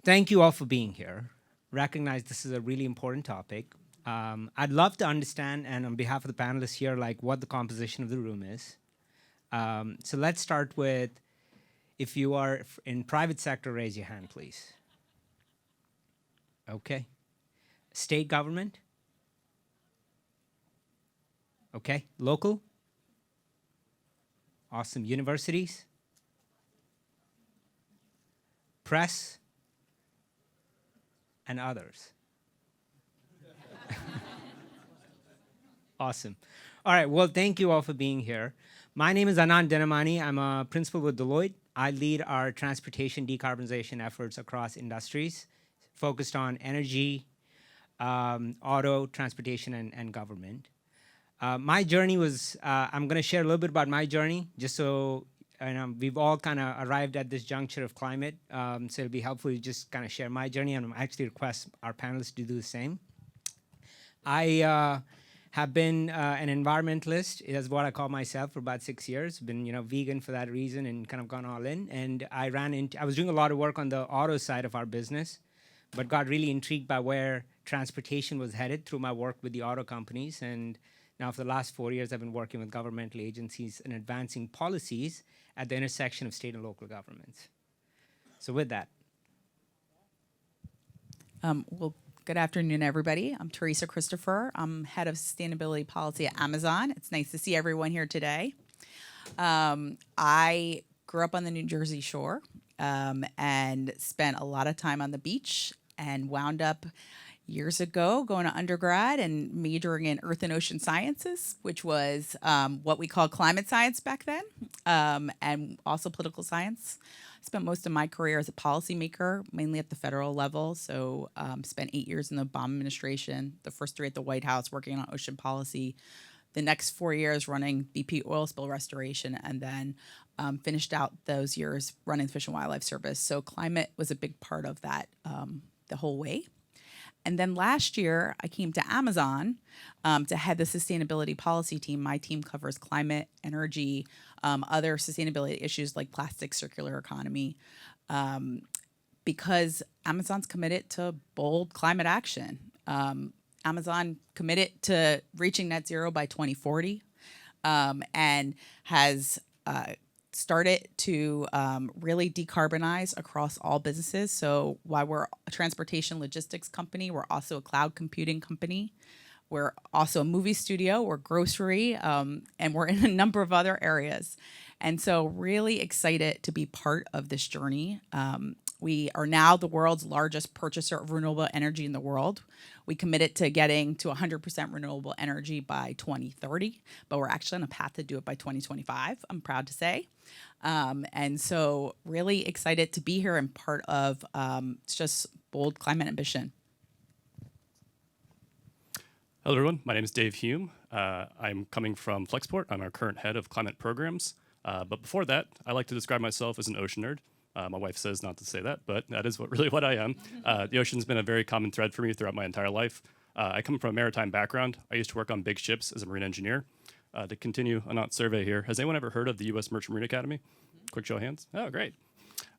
thank you all for being here. Recognize this is a really important topic. I'd love to understand, and on behalf of the panelists here, like what the composition of the room is. So let's start with, if you are in private sector, raise your hand, please. Okay. State government? Okay. Local? Awesome. Universities? Press? And others? Awesome. All right, well, thank you all for being here. My name is Anant Dinamani. I'm a principal with Deloitte. I lead our transportation decarbonization efforts across industries, focused on energy, auto, transportation, and government. My journey was, I'm gonna share a little bit about my journey, just so we've all kind of arrived at this juncture of climate, so it'll be helpful to just kind of share my journey, and I actually request our panelists to do the same. I have been an environmentalist, is what I call myself, for about 6 years. Been vegan for that reason and kind of gone all in. And I was doing a lot of work on the auto side of our business, but got really intrigued by where transportation was headed through my work with the auto companies. And now for the last 4 years, I've been working with governmental agencies and advancing policies at the intersection of state and local governments. So with that. Well, good afternoon, everybody. I'm Teresa Christopher. I'm head of sustainability policy at Amazon. It's nice to see everyone here today. I grew up on the New Jersey shore and spent a lot of time on the beach, and wound up years ago going to undergrad and majoring in earth and ocean sciences, which was what we called climate science back then, and also political science. Spent most of my career as a policymaker, mainly at the federal level. So spent 8 years in the Obama administration, the first 3 at the White House working on ocean policy, the next 4 years running BP oil spill restoration, and then finished out those years running the Fish and Wildlife Service. So climate was a big part of that the whole way. And then last year, I came to Amazon to head the sustainability policy team. My team covers climate, energy, other sustainability issues like plastic, circular economy, because Amazon's committed to bold climate action. Amazon committed to reaching net zero by 2040 and has started to really decarbonize across all businesses. So while we're a transportation logistics company, we're also a cloud computing company. We're also a movie studio, we're grocery, and we're in a number of other areas. And so really excited to be part of this journey. We are now the world's largest purchaser of renewable energy in the world. We committed to getting to 100% renewable energy by 2030, but we're actually on a path to do it by 2025, I'm proud to say. And so really excited to be here and part of just bold climate ambition. Hello, everyone. My name is Dave Hume. I'm coming from Flexport. I'm our current head of climate programs. But before that, I like to describe myself as an ocean nerd. My wife says not to say that, but that is really what I am. The ocean's been a very common thread for me throughout my entire life. I come from a maritime background. I used to work on big ships as a marine engineer. To continue Anant's survey here, has anyone ever heard of the U.S. Merchant Marine Academy? Quick show of hands. Oh, great.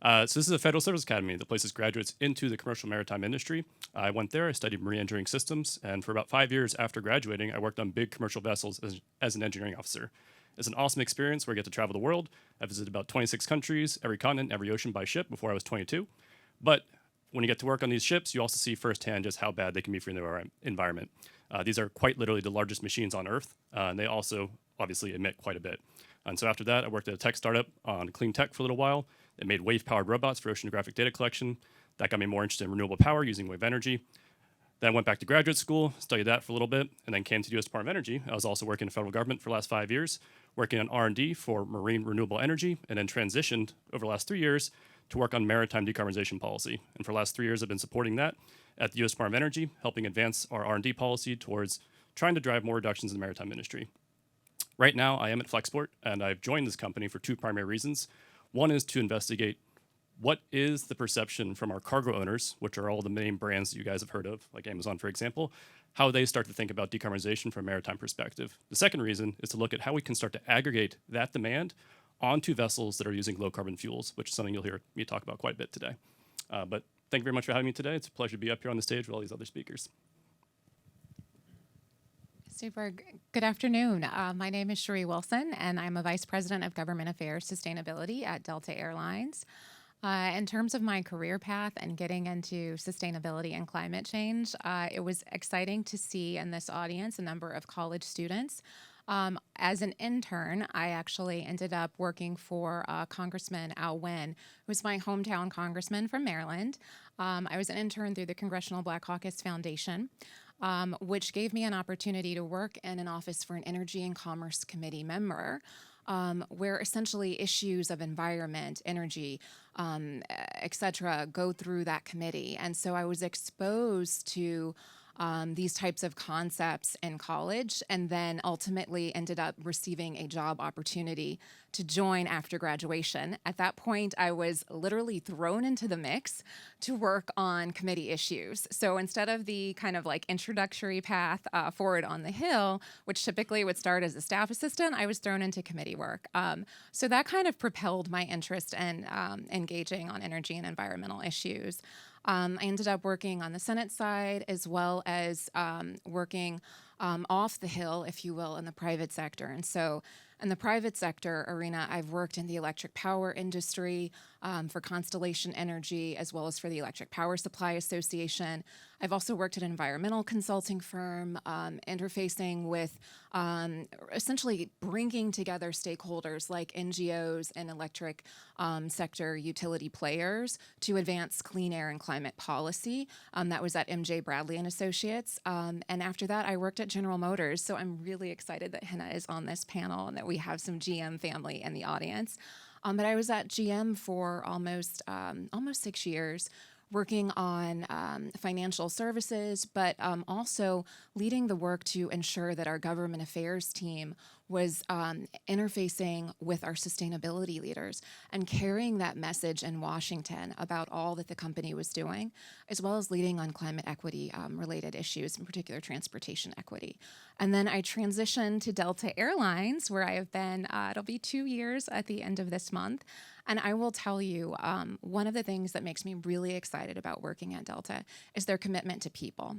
So this is a federal service academy that places graduates into the commercial maritime industry. I went there, I studied marine engineering systems, and for about 5 years after graduating, I worked on big commercial vessels as an engineering officer. It's an awesome experience where I get to travel the world. I visited about 26 countries, every continent, every ocean by ship before I was 22. But when you get to work on these ships, you also see firsthand just how bad they can be for the environment. These are quite literally the largest machines on Earth, and they also obviously emit quite a bit. And so after that, I worked at a tech startup on clean tech for a little while. It made wave-powered robots for oceanographic data collection. That got me more interested in renewable power using wave energy. Then I went back to graduate school, studied that for a little bit, and then came to the U.S. Department of Energy. I was also working in the federal government for the last 5 years, working on R&D for marine renewable energy, and then transitioned over the last 3 years to work on maritime decarbonization policy. And for the last 3 years, I've been supporting that at the U.S. Department of Energy, helping advance our R&D policy towards trying to drive more reductions in the maritime industry. Right now, I am at Flexport, and I've joined this company for 2 primary reasons. One is to investigate what is the perception from our cargo owners, which are all the main brands that you guys have heard of, like Amazon, for example, how they start to think about decarbonization from a maritime perspective. The second reason is to look at how we can start to aggregate that demand onto vessels that are using low carbon fuels, which is something you'll hear me talk about quite a bit today. But thank you very much for having me today. It's a pleasure to be up here on the stage with all these other speakers. Super. Good afternoon. My name is Cherie Wilson, and I'm a Vice President of Government Affairs Sustainability at Delta Airlines. In terms of my career path and getting into sustainability and climate change, it was exciting to see in this audience a number of college students. As an intern, I actually ended up working for Congressman Al Wynn, who's my hometown congressman from Maryland. I was an intern through the Congressional Black Caucus Foundation, which gave me an opportunity to work in an office for an Energy and Commerce Committee member, where essentially issues of environment, energy, et cetera, go through that committee. And so I was exposed to these types of concepts in college, and then ultimately ended up receiving a job opportunity to join after graduation. At that point, I was literally thrown into the mix to work on committee issues. So instead of the kind of like introductory path forward on the Hill, which typically would start as a staff assistant, I was thrown into committee work. So that kind of propelled my interest in engaging on energy and environmental issues. I ended up working on the Senate side as well as working off the Hill, if you will, in the private sector. And so in the private sector arena, I've worked in the electric power industry for Constellation Energy, as well as for the Electric Power Supply Association. I've also worked at an environmental consulting firm, interfacing with essentially bringing together stakeholders like NGOs and electric sector utility players to advance clean air and climate policy. That was at MJ Bradley and Associates. And after that, I worked at General Motors. So I'm really excited that Hina is on this panel and that we have some GM family in the audience. But I was at GM for almost 6 years, working on financial services, but also leading the work to ensure that our government affairs team was interfacing with our sustainability leaders and carrying that message in Washington about all that the company was doing, as well as leading on climate equity related issues, in particular transportation equity. And then I transitioned to Delta Airlines, where I have been, it'll be 2 years at the end of this month. And I will tell you, one of the things that makes me really excited about working at Delta is their commitment to people.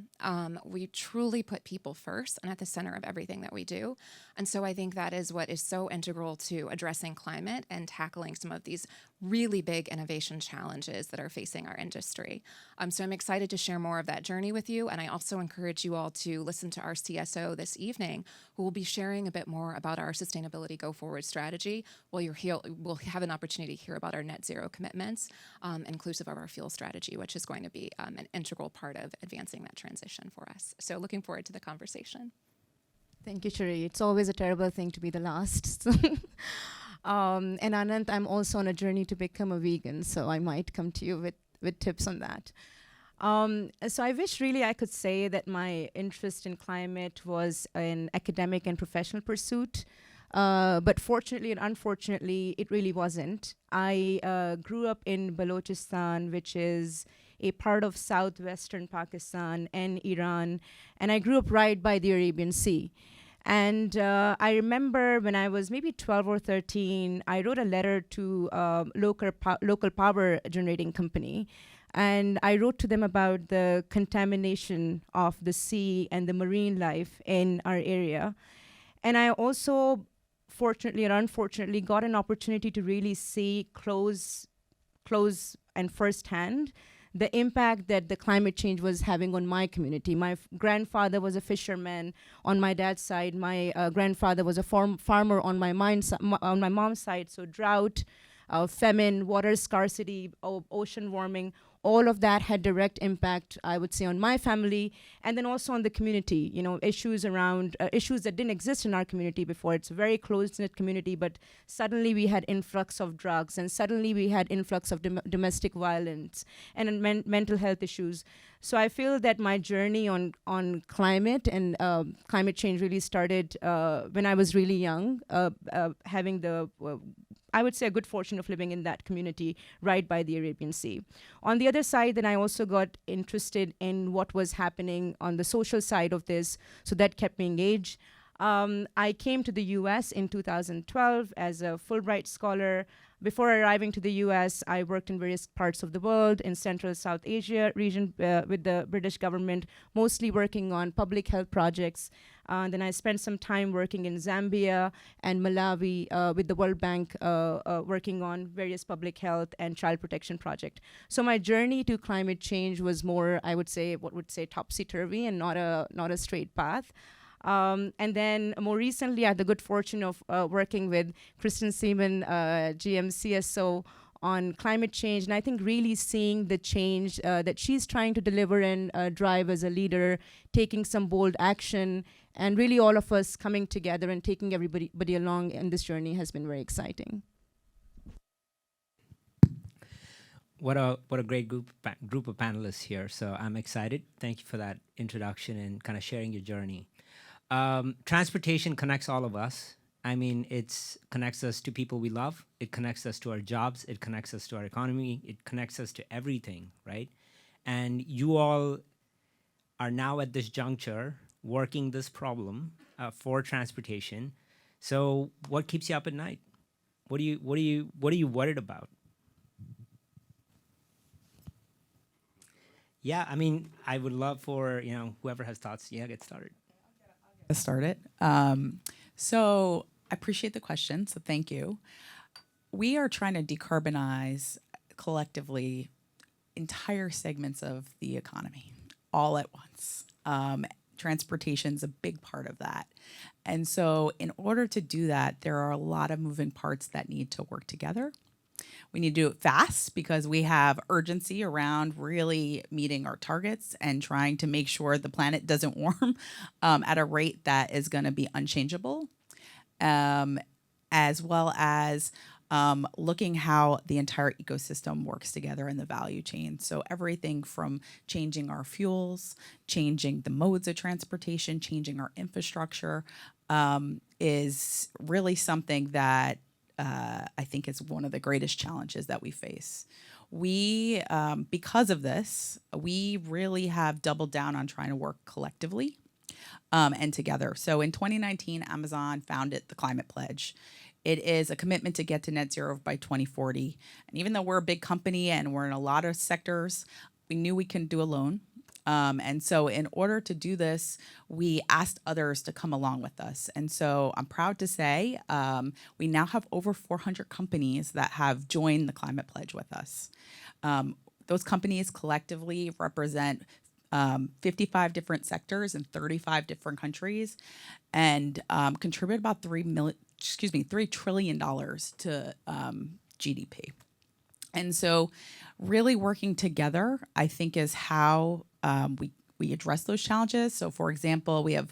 We truly put people first and at the center of everything that we do. And so I think that is what is so integral to addressing climate and tackling some of these really big innovation challenges that are facing our industry. So I'm excited to share more of that journey with you. And I also encourage you all to listen to our CSO this evening, who will be sharing a bit more about our sustainability go forward strategy. We'll have an opportunity to hear about our net zero commitments, inclusive of our fuel strategy, which is going to be an integral part of advancing that transition for us. So looking forward to the conversation. Thank you, Cherie. It's always a terrible thing to be the last. And Anant, I'm also on a journey to become a vegan, so I might come to you with tips on that. So I wish really I could say that my interest in climate was an academic and professional pursuit, but fortunately and unfortunately, it really wasn't. I grew up in Balochistan, which is a part of southwestern Pakistan and Iran, and I grew up right by the Arabian Sea. And I remember when I was maybe 12 or 13, I wrote a letter to local power generating company. And I wrote to them about the contamination of the sea and the marine life in our area. And I also, fortunately or unfortunately, got an opportunity to really see close and firsthand the impact that the climate change was having on my community. My grandfather was a fisherman on my dad's side. My grandfather was a farmer on my mom's side. So drought, famine, water scarcity, ocean warming, all of that had direct impact, I would say, on my family, and then also on the community. You know, issues around issues that didn't exist in our community before. It's a very close-knit community, but suddenly we had influx of drugs, and suddenly we had influx of domestic violence and mental health issues. So I feel that my journey on climate and climate change really started when I was really young, having the I would say a good fortune of living in that community right by the Arabian Sea. On the other side, then I also got interested in what was happening on the social side of this, so that kept me engaged. I came to the US in 2012 as a Fulbright scholar. Before arriving to the US, I worked in various parts of the world in Central South Asia region with the British government, mostly working on public health projects. Then I spent some time working in Zambia and Malawi with the World Bank, working on various public health and child protection projects. So my journey to climate change was more, I would say, topsy-turvy and not a straight path. And then more recently, I had the good fortune of working with Kristen Seaman, GM CSO, on climate change, and I think really seeing the change that she's trying to deliver and drive as a leader, taking some bold action, and really all of us coming together and taking everybody along in this journey has been very exciting. What a great group of panelists here. So I'm excited. Thank you for that introduction and kind of sharing your journey. Transportation connects all of us. I mean, it connects us to people we love. It connects us to our jobs. It connects us to our economy. It connects us to everything, right? And you all are now at this juncture working this problem for transportation. So what keeps you up at night? What are you worried about? Yeah, I mean, I would love for, whoever has thoughts, get started. Start it. So I appreciate the question. So thank you. We are trying to decarbonize collectively entire segments of the economy all at once. Transportation's a big part of that. And so in order to do that, there are a lot of moving parts that need to work together. We need to do it fast because we have urgency around really meeting our targets and trying to make sure the planet doesn't warm at a rate that is going to be unchangeable, as well as looking how the entire ecosystem works together in the value chain. So everything from changing our fuels, changing the modes of transportation, changing our infrastructure is really something that I think is one of the greatest challenges that we face. We, because of this, we really have doubled down on trying to work collectively and together. So in 2019, Amazon founded the Climate Pledge. It is a commitment to get to net zero by 2040. And even though we're a big company and we're in a lot of sectors, we knew we couldn't do alone. And so in order to do this, we asked others to come along with us. And so I'm proud to say we now have over 400 companies that have joined the Climate Pledge with us. Those companies collectively represent 55 different sectors in 35 different countries and contribute about $3 trillion to GDP. And so really working together, I think, is how we address those challenges. So for example, we have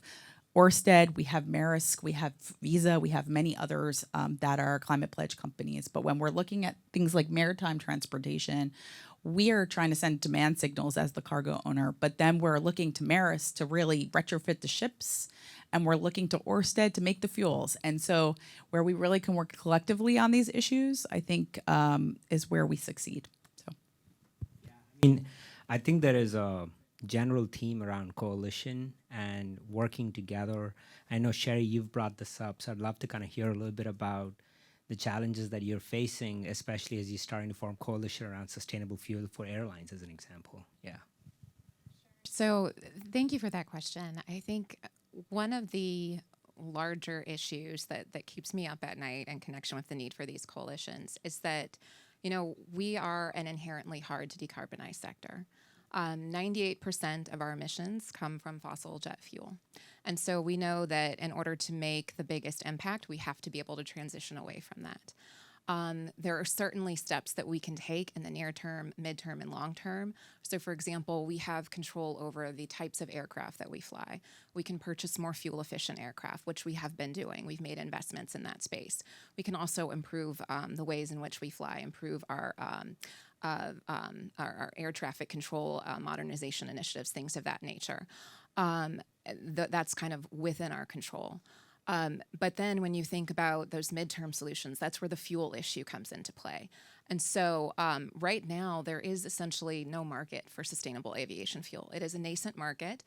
Ørsted, we have Maersk, we have Visa, we have many others that are Climate Pledge companies. But when we're looking at things like maritime transportation, we are trying to send demand signals as the cargo owner, but then we're looking to Maersk to really retrofit the ships, and we're looking to Ørsted to make the fuels. And so where we really can work collectively on these issues, I think is where we succeed. So, yeah, I mean, I think there is a general theme around coalition and working together. I know, Cherie, you've brought this up, so I'd love to kind of hear a little bit about the challenges that you're facing, especially as you're starting to form coalition around sustainable fuel for airlines, as an example. Yeah. So thank you for that question. I think one of the larger issues that keeps me up at night in connection with the need for these coalitions is that, we are an inherently hard to decarbonize sector. 98% of our emissions come from fossil jet fuel. And so we know that in order to make the biggest impact, we have to be able to transition away from that. There are certainly steps that we can take in the near term, midterm, and long term. So for example, we have control over the types of aircraft that we fly. We can purchase more fuel efficient aircraft, which we have been doing. We've made investments in that space. We can also improve the ways in which we fly, improve our air traffic control modernization initiatives, things of that nature. That's kind of within our control. But then when you think about those midterm solutions, that's where the fuel issue comes into play. And so right now, there is essentially no market for sustainable aviation fuel. It is a nascent market.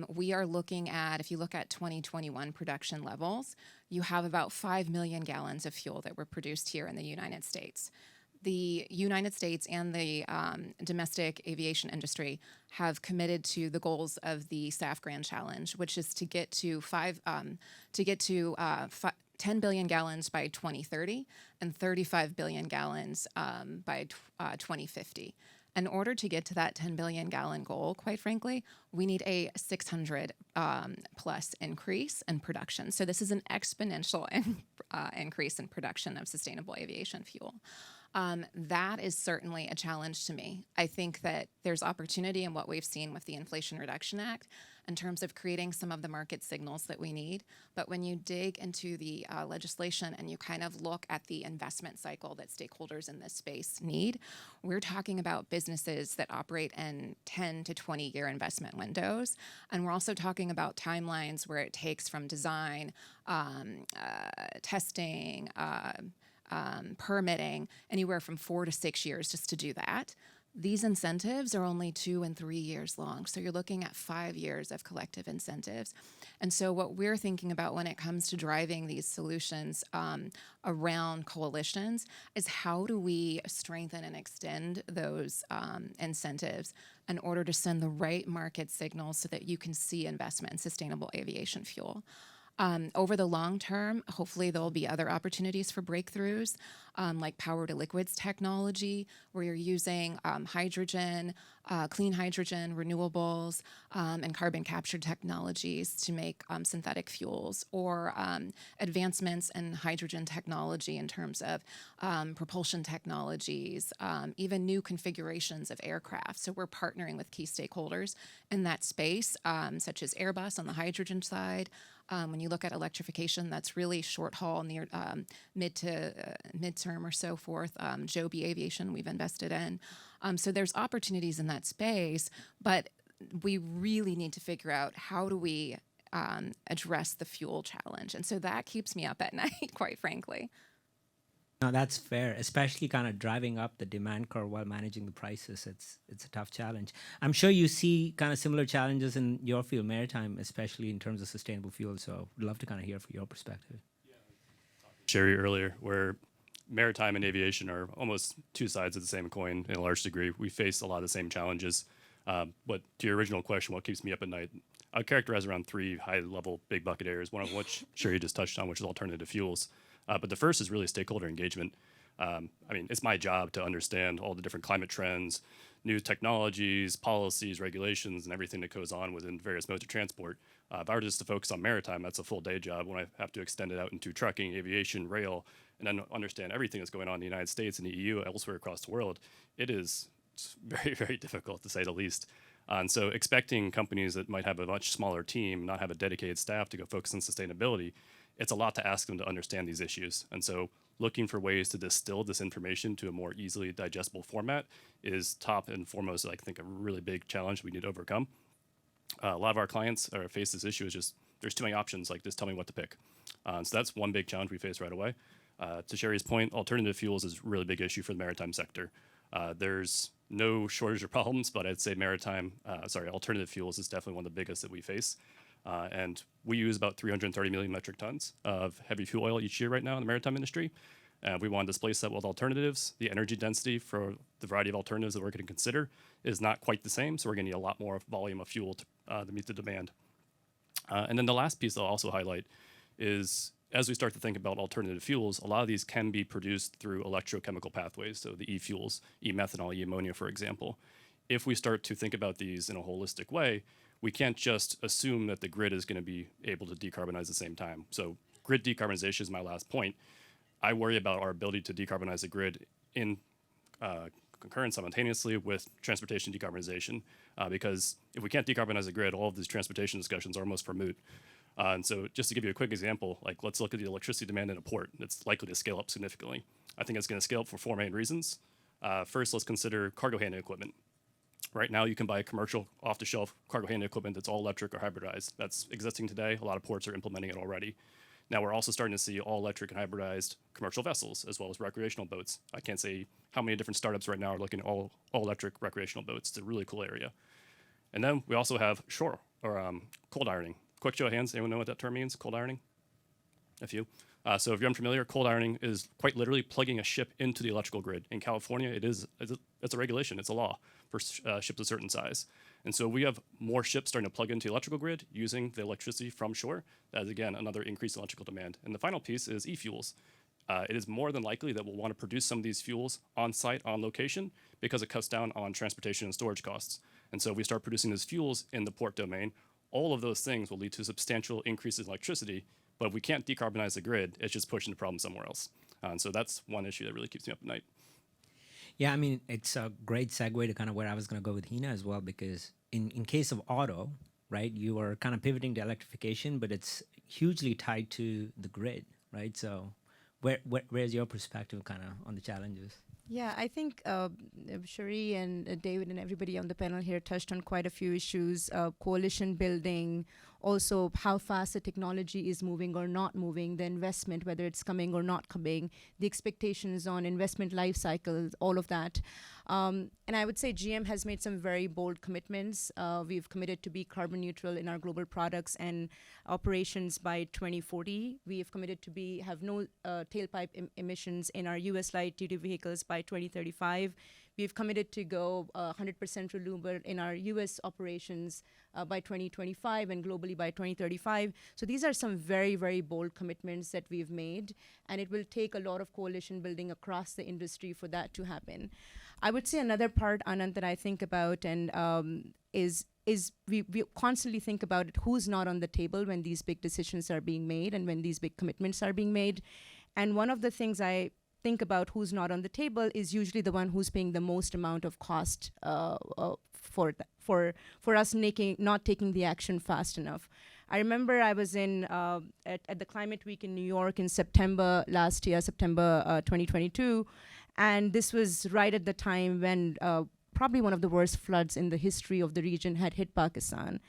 We are looking at, if you look at 2021 production levels, you have about 5 million gallons of fuel that were produced here in the United States. The United States and the domestic aviation industry have committed to the goals of the SAF Grand Challenge, which is to get to 10 billion gallons by 2030 and 35 billion gallons by 2050. In order to get to that 10 billion gallon goal, quite frankly, we need a 600 plus increase in production. So this is an exponential increase in production of sustainable aviation fuel. That is certainly a challenge to me. I think that there's opportunity in what we've seen with the Inflation Reduction Act in terms of creating some of the market signals that we need. But when you dig into the legislation and you kind of look at the investment cycle that stakeholders in this space need, we're talking about businesses that operate in 10 to 20-year investment windows. And we're also talking about timelines where it takes from design, testing, permitting, anywhere from 4 to 6 years just to do that. These incentives are only 2 and 3 years long. So you're looking at 5 years of collective incentives. And so what we're thinking about when it comes to driving these solutions around coalitions is how do we strengthen and extend those incentives in order to send the right market signals so that you can see investment in sustainable aviation fuel. Over the long term, hopefully there'll be other opportunities for breakthroughs, like power to liquids technology, where you're using hydrogen, clean hydrogen, renewables, and carbon capture technologies to make synthetic fuels, or advancements in hydrogen technology in terms of propulsion technologies, even new configurations of aircraft. So we're partnering with key stakeholders in that space, such as Airbus on the hydrogen side. When you look at electrification, that's really short haul, near midterm or so forth. Joby Aviation, we've invested in. So there's opportunities in that space, but we really need to figure out how do we address the fuel challenge. And so that keeps me up at night, quite frankly. No, that's fair, especially kind of driving up the demand curve while managing the prices. It's a tough challenge. I'm sure you see kind of similar challenges in your field, maritime, especially in terms of sustainable fuel. So I'd love to kind of hear from your perspective. Cherie earlier, where maritime and aviation are almost two sides of the same coin in a large degree. We face a lot of the same challenges. But to your original question, what keeps me up at night? I would characterize around 3 high-level big bucket areas, one of which Cherie just touched on, which is alternative fuels. But the first is really stakeholder engagement. I mean, it's my job to understand all the different climate trends, new technologies, policies, regulations, and everything that goes on within various modes of transport. If I were just to focus on maritime, that's a full day job. When I have to extend it out into trucking, aviation, rail, and then understand everything that's going on in the United States and the EU, elsewhere across the world, it's very, very difficult to say the least. And so expecting companies that might have a much smaller team, not have a dedicated staff to go focus on sustainability, it's a lot to ask them to understand these issues. And so looking for ways to distill this information to a more easily digestible format is top and foremost, I think, a really big challenge we need to overcome. A lot of our clients face this issue is just there's too many options, like just tell me what to pick. So that's one big challenge we face right away. To Cherie's point, alternative fuels is a really big issue for the maritime sector. There's no shortage of problems, but I'd say alternative fuels is definitely one of the biggest that we face. And we use about 330 million metric tons of heavy fuel oil each year right now in the maritime industry. We want to displace that with alternatives. The energy density for the variety of alternatives that we're going to consider is not quite the same, so we're going to need a lot more volume of fuel to meet the demand. And then the last piece I'll also highlight is as we start to think about alternative fuels, a lot of these can be produced through electrochemical pathways, so the e-fuels, e-methanol, e-ammonia, for example. If we start to think about these in a holistic way, we can't just assume that the grid is going to be able to decarbonize at the same time. So grid decarbonization is my last point. I worry about our ability to decarbonize the grid in concurrent simultaneously with transportation decarbonization, because if we can't decarbonize the grid, all of these transportation discussions are almost for moot. And so just to give you a quick example, like let's look at the electricity demand in a port. It's likely to scale up significantly. I think it's going to scale up for 4 main reasons. First, let's consider cargo handling equipment. Right now, you can buy commercial off-the-shelf cargo handling equipment that's all electric or hybridized. That's existing today. A lot of ports are implementing it already. Now we're also starting to see all electric and hybridized commercial vessels as well as recreational boats. I can't say how many different startups right now are looking at all electric recreational boats. It's a really cool area. And then we also have shore or cold ironing. Quick show of hands, anyone know what that term means, cold ironing? A few. So if you're unfamiliar, cold ironing is quite literally plugging a ship into the electrical grid. In California, it's a regulation, it's a law for ships of a certain size. And so we have more ships starting to plug into the electrical grid using the electricity from shore. That is, again, another increased electrical demand. And the final piece is e-fuels. It is more than likely that we'll want to produce some of these fuels on site, on location, because it cuts down on transportation and storage costs. And so if we start producing these fuels in the port domain, all of those things will lead to substantial increases in electricity. But if we can't decarbonize the grid, it's just pushing the problem somewhere else. And so that's one issue that really keeps me up at night. Yeah, I mean, it's a great segue to kind of where I was going to go with Hina as well, because in case of auto, right, you are kind of pivoting to electrification, but it's hugely tied to the grid, right? So where's your perspective kind of on the challenges? Yeah, I think Cherie and David and everybody on the panel here touched on quite a few issues, coalition building, also how fast the technology is moving or not moving, the investment, whether it's coming or not coming, the expectations on investment life cycles, all of that. And I would say GM has made some very bold commitments. We've committed to be carbon neutral in our global products and operations by 2040. We have committed to have no tailpipe emissions in our US light-duty vehicles by 2035. We've committed to go 100% renewable in our US operations by 2025 and globally by 2035. So these are some very, very bold commitments that we've made, and it will take a lot of coalition building across the industry for that to happen. I would say another part, Anant, that I think about and is we constantly think about it, who's not on the table when these big decisions are being made and when these big commitments are being made. And one of the things I think about who's not on the table is usually the one who's paying the most amount of cost for us not taking the action fast enough. I remember I was at the Climate Week in New York in September last year, September 2022, and this was right at the time when probably one of the worst floods in the history of the region had hit Pakistan.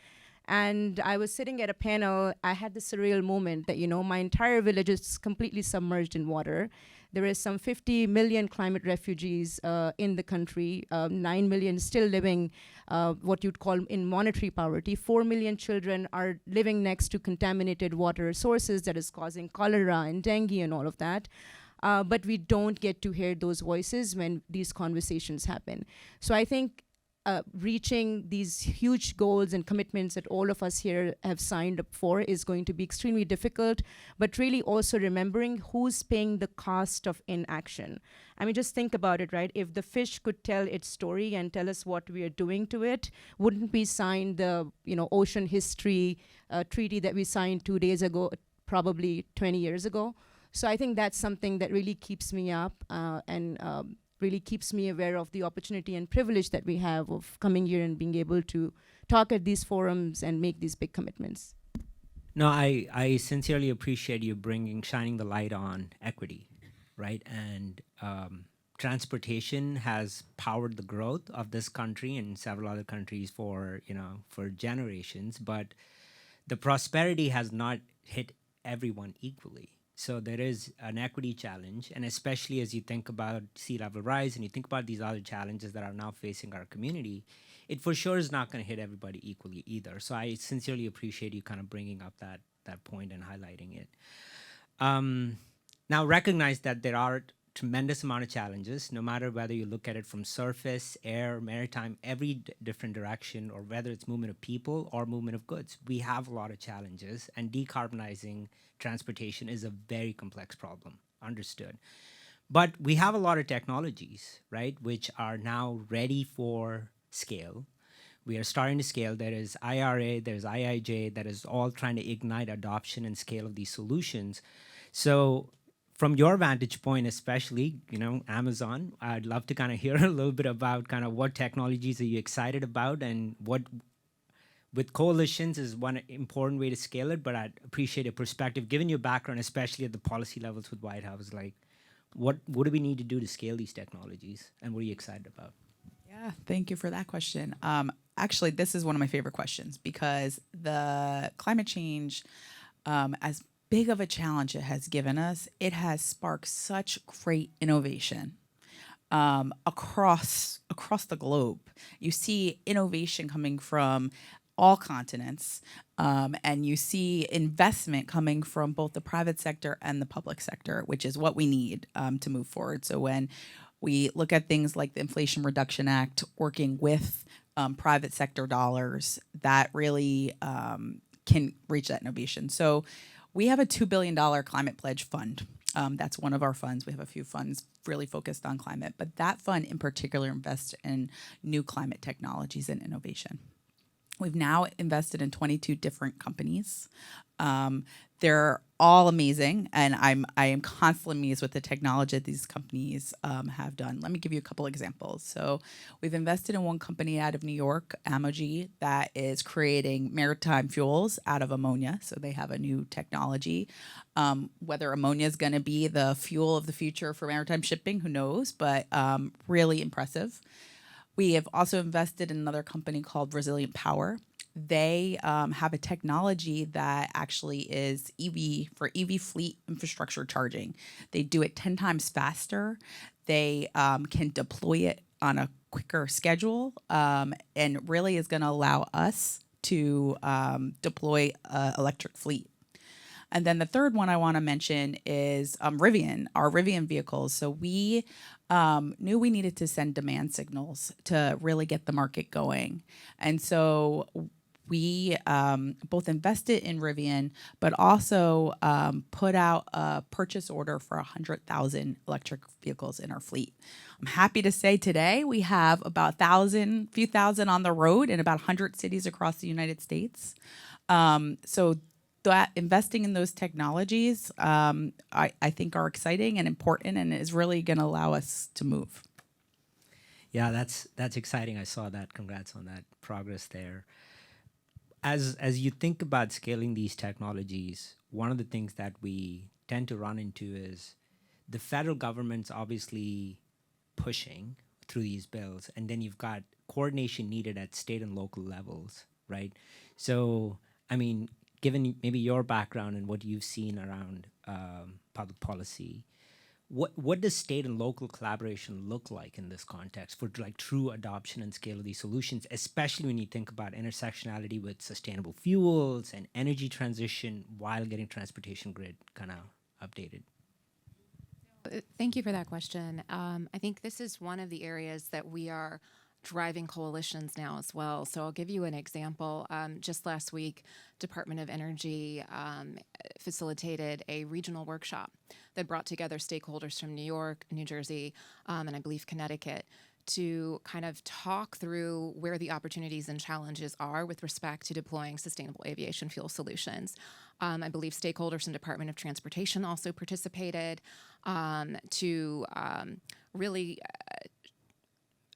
And I was sitting at a panel. I had this surreal moment that, my entire village is completely submerged in water. There is some 50 million climate refugees in the country, 9 million still living what you'd call in monetary poverty. 4 million children are living next to contaminated water sources that is causing cholera and dengue and all of that. But we don't get to hear those voices when these conversations happen. So I think reaching these huge goals and commitments that all of us here have signed up for is going to be extremely difficult, but really also remembering who's paying the cost of inaction. I mean, just think about it, right? If the fish could tell its story and tell us what we are doing to it, wouldn't we sign the ocean history treaty that we signed 2 days ago, probably 20 years ago? So I think that's something that really keeps me up and really keeps me aware of the opportunity and privilege that we have of coming here and being able to talk at these forums and make these big commitments. No, I sincerely appreciate you shining the light on equity, right? And transportation has powered the growth of this country and several other countries for generations, but the prosperity has not hit everyone equally. So there is an equity challenge, and especially as you think about sea level rise and you think about these other challenges that are now facing our community, it for sure is not going to hit everybody equally either. So I sincerely appreciate you kind of bringing up that point and highlighting it. Now recognize that there are tremendous amount of challenges, no matter whether you look at it from surface, air, maritime, every different direction, or whether it's movement of people or movement of goods. We have a lot of challenges, and decarbonizing transportation is a very complex problem, understood. But we have a lot of technologies, right, which are now ready for scale. We are starting to scale. There is IRA, there's IIJ, that is all trying to ignite adoption and scale of these solutions. So from your vantage point, especially, Amazon, I'd love to kind of hear a little bit about kind of what technologies are you excited about, and what with coalitions is one important way to scale it, but I'd appreciate a perspective, given your background, especially at the policy levels with White House, like what do we need to do to scale these technologies, and what are you excited about? Yeah, thank you for that question. Actually, this is one of my favorite questions, because the climate change, as big of a challenge it has given us, it has sparked such great innovation across the globe. You see innovation coming from all continents, and you see investment coming from both the private sector and the public sector, which is what we need to move forward. So when we look at things like the Inflation Reduction Act, working with private sector dollars, that really can reach that innovation. So we have a $2 billion climate pledge fund. That's one of our funds. We have a few funds really focused on climate, but that fund in particular invests in new climate technologies and innovation. We've now invested in 22 different companies. They're all amazing, and I am constantly amazed with the technology that these companies have done. Let me give you a couple examples. So we've invested in one company out of New York, Amogy, that is creating maritime fuels out of ammonia. So they have a new technology. Whether ammonia is going to be the fuel of the future for maritime shipping, who knows, but really impressive. We have also invested in another company called Resilient Power. They have a technology that actually is EV fleet infrastructure charging. They do it 10 times faster. They can deploy it on a quicker schedule, and really is going to allow us to deploy an electric fleet. And then the third one I want to mention is Rivian, our Rivian vehicles. So we knew we needed to send demand signals to really get the market going. And so we both invested in Rivian, but also put out a purchase order for 100,000 electric vehicles in our fleet. I'm happy to say today we have about few thousand on the road in about 100 cities across the United States. So that investing in those technologies, I think are exciting and important, and is really going to allow us to move. Yeah, that's exciting. I saw that. Congrats on that progress there. As you think about scaling these technologies, one of the things that we tend to run into is the federal government's obviously pushing through these bills, and then you've got coordination needed at state and local levels, right? So, I mean, given maybe your background and what you've seen around public policy, what does state and local collaboration look like in this context for like true adoption and scale of these solutions, especially when you think about intersectionality with sustainable fuels and energy transition while getting transportation grid kind of updated? Thank you for that question. I think this is one of the areas that we are driving coalitions now as well. So I'll give you an example. Just last week, Department of Energy facilitated a regional workshop that brought together stakeholders from New York, New Jersey, and I believe Connecticut to kind of talk through where the opportunities and challenges are with respect to deploying sustainable aviation fuel solutions. I believe stakeholders in Department of Transportation also participated to really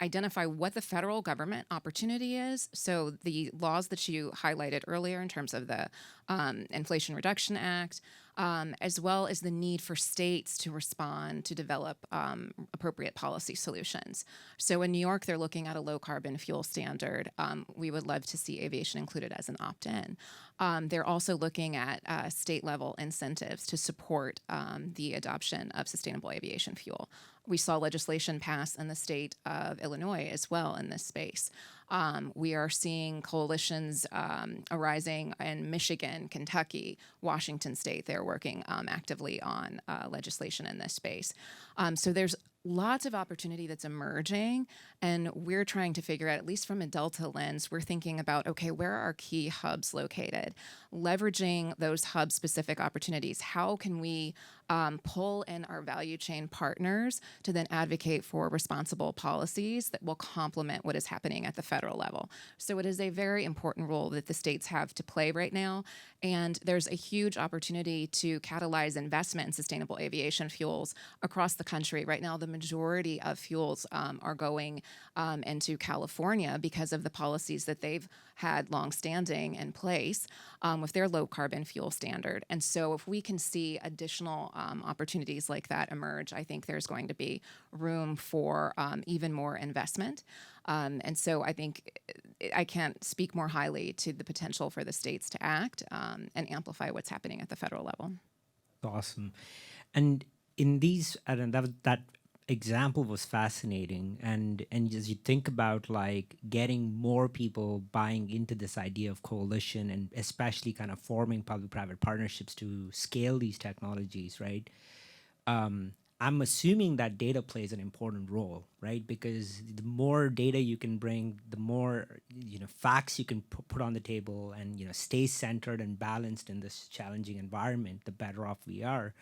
identify what the federal government opportunity is. So the laws that you highlighted earlier in terms of the Inflation Reduction Act, as well as the need for states to respond to develop appropriate policy solutions. So in New York, they're looking at a low carbon fuel standard. We would love to see aviation included as an opt-in. They're also looking at state level incentives to support the adoption of sustainable aviation fuel. We saw legislation pass in the state of Illinois as well in this space. We are seeing coalitions arising in Michigan, Kentucky, Washington State. They're working actively on legislation in this space. So there's lots of opportunity that's emerging, and we're trying to figure out, at least from a Delta lens, we're thinking about, okay, where are our key hubs located? Leveraging those hub-specific opportunities, how can we pull in our value chain partners to then advocate for responsible policies that will complement what is happening at the federal level? So it is a very important role that the states have to play right now, and there's a huge opportunity to catalyze investment in sustainable aviation fuels across the country. Right now, the majority of fuels are going into California because of the policies that they've had longstanding in place with their low carbon fuel standard. And so if we can see additional opportunities like that emerge, I think there's going to be room for even more investment. And so I think I can't speak more highly to the potential for the states to act and amplify what's happening at the federal level. Awesome. And in these, I don't know, that example was fascinating. And as you think about like getting more people buying into this idea of coalition and especially kind of forming public-private partnerships to scale these technologies, right? I'm assuming that data plays an important role, right? Because the more data you can bring, the more facts you can put on the table, and stay centered and balanced in this challenging environment, the better off we are.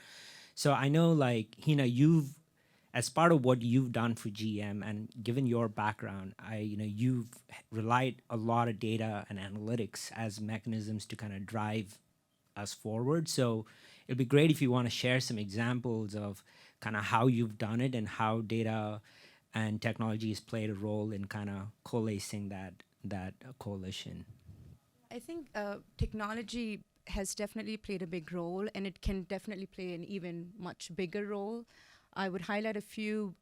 So I know, like Hina, as part of what you've done for GM, and given your background, you've relied a lot of data and analytics as mechanisms to kind of drive us forward. So it'd be great if you want to share some examples of kind of how you've done it and how data and technology has played a role in kind of coalescing that coalition. I think technology has definitely played a big role, and it can definitely play an even much bigger role. I would highlight a few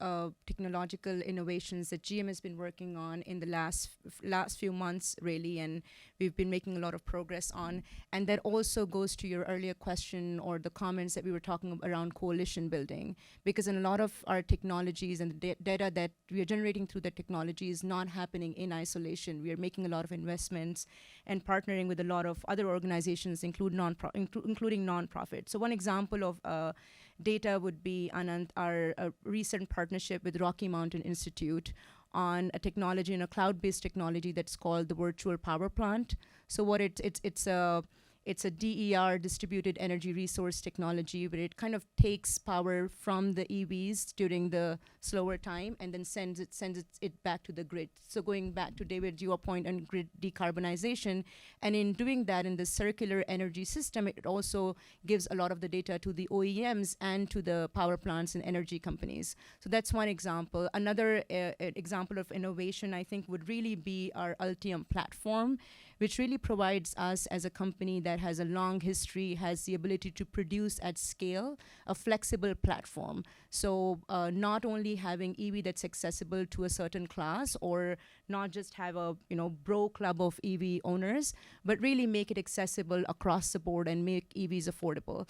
technological innovations that GM has been working on in the last few months, really, and we've been making a lot of progress on. And that also goes to your earlier question or the comments that we were talking around coalition building, because in a lot of our technologies and the data that we are generating through the technology is not happening in isolation. We are making a lot of investments and partnering with a lot of other organizations, including nonprofit. So one example of data would be, Anant, our recent partnership with Rocky Mountain Institute on a technology, and a cloud-based technology that's called the virtual power plant. So what it's a DER, distributed energy resource technology, where it kind of takes power from the EVs during the slower time and then sends it back to the grid. So going back to David, your point on grid decarbonization, and in doing that in the circular energy system, it also gives a lot of the data to the OEMs and to the power plants and energy companies. So that's one example. Another example of innovation, I think, would really be our Ultium platform, which really provides us as a company that has a long history, has the ability to produce at scale a flexible platform. So not only having EV that's accessible to a certain class, or not just have a bro club of EV owners, but really make it accessible across the board and make EVs affordable.